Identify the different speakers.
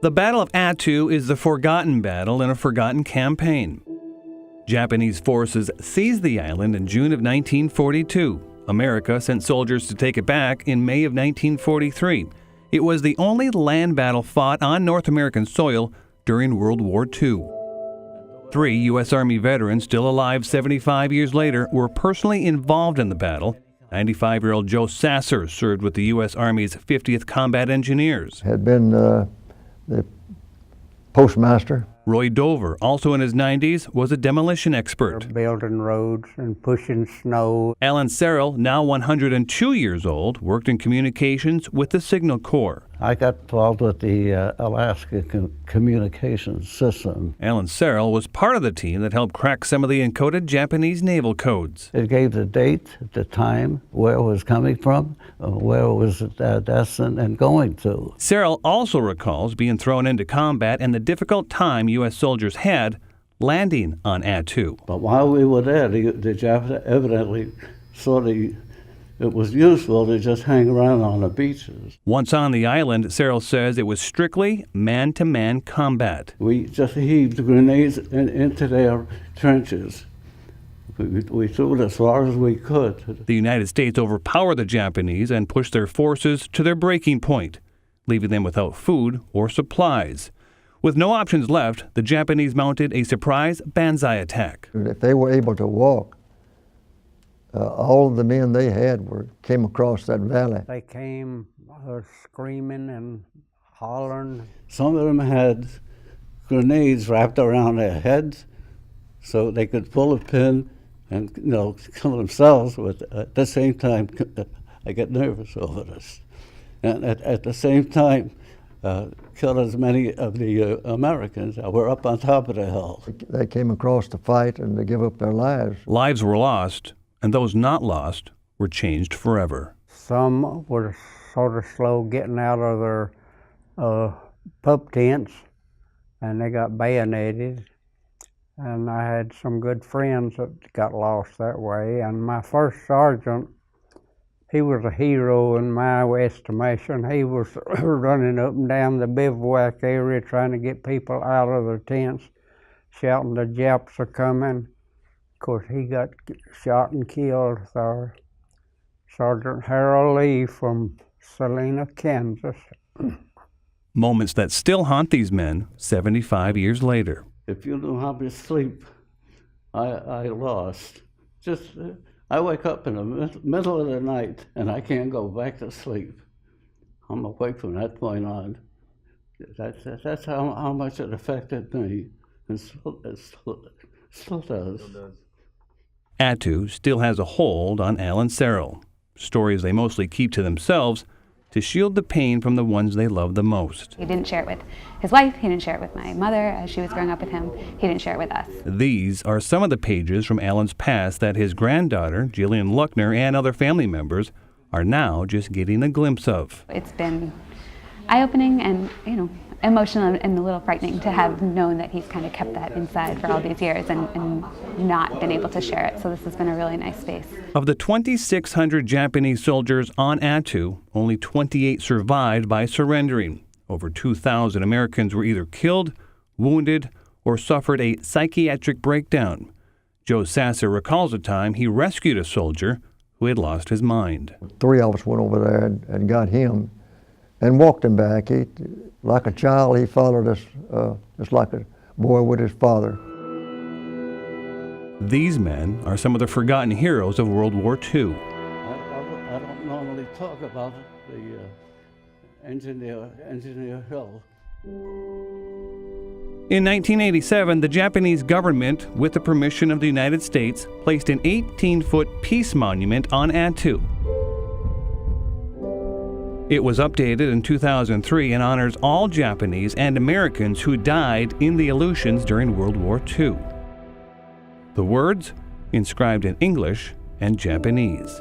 Speaker 1: The Battle of Attu is the forgotten battle in a forgotten campaign. Japanese forces seized the island in June of 1942. America sent soldiers to take it back in May of 1943. It was the only land battle fought on North American soil during World War II. 3 U.S. Army veterans, still alive 75 years later, were personally involved in the battle. 95-year-old Joe Sasser served with the U.S. Army's 50th Combat Engineers.
Speaker 2: Had been the postmaster.
Speaker 1: Roy Dover, also in his 90s, was a demolition expert.
Speaker 3: Building roads and pushing snow.
Speaker 1: Alan Serrell, now 102 years old, worked in communications with the Signal Corps.
Speaker 4: I got involved with the Alaska communications system.
Speaker 1: Alan Serrell was part of the team that helped crack some of the encoded Japanese naval codes.
Speaker 4: It gave the date, the time, where it was coming from, where it was destined and going to.
Speaker 1: Serrell also recalls being thrown into combat and the difficult time U.S. soldiers had landing on Attu.
Speaker 4: But while we were there, the Japanese evidently thought it was useful to just hang around on the beaches.
Speaker 1: Once on the island, Serrell says it was strictly man-to-man combat.
Speaker 4: We just heaved grenades into their trenches. We threw it as far as we could.
Speaker 1: The United States overpowered the Japanese and pushed their forces to their breaking point, leaving them without food or supplies. With no options left, the Japanese mounted a surprise banzai attack.
Speaker 2: If they were able to walk, all of the men they had came across that valley.
Speaker 3: They came screaming and hollering.
Speaker 4: Some of them had grenades wrapped around their heads so they could pull a pin and kill themselves. But at the same time, I get nervous over this. And at the same time, kill as many of the Americans that were up on top of the hill.
Speaker 2: They came across to fight and to give up their lives.
Speaker 1: Lives were lost, and those not lost were changed forever.
Speaker 3: Some were sort of slow getting out of their pup tents, and they got bayoneted. And I had some good friends that got lost that way. And my first sergeant, he was a hero in my estimation. He was running up and down the bivouac area trying to get people out of their tents, shouting the Japs are coming. Of course, he got shot and killed. Sergeant Harold Lee from Salina, Kansas.
Speaker 1: Moments that still haunt these men 75 years later.
Speaker 4: If you knew how much sleep I lost, I wake up in the middle of the night and I can't go back to sleep. I'm awake from that point on. That's how much it affected me, and still does.
Speaker 1: Attu still has a hold on Alan Serrell. Stories they mostly keep to themselves to shield the pain from the ones they love the most.
Speaker 5: He didn't share it with his wife, he didn't share it with my mother as she was growing up with him, he didn't share it with us.
Speaker 1: These are some of the pages from Alan's past that his granddaughter, Jillian Luckner, and other family members are now just getting a glimpse of.
Speaker 5: It's been eye-opening and, emotional and a little frightening to have known that he's kind of kept that inside for all these years and not been able to share it. So this has been a really nice space.
Speaker 1: Of the 2,600 Japanese soldiers on Attu, only 28 survived by surrendering. Over 2,000 Americans were either killed, wounded, or suffered a psychiatric breakdown. Joe Sasser recalls a time he rescued a soldier who had lost his mind.
Speaker 2: 3 of us went over there and got him and walked him back. Like a child, he followed us just like a boy with his father.
Speaker 1: These men are some of the forgotten heroes of World War II.
Speaker 4: I don't normally talk about the Engineer Hill.
Speaker 1: In 1987, the Japanese government, with the permission of the United States, placed an 18-foot peace monument on Attu. It was updated in 2003 and honors all Japanese and Americans who died in the Aleutians during World War II. The words inscribed in English and Japanese.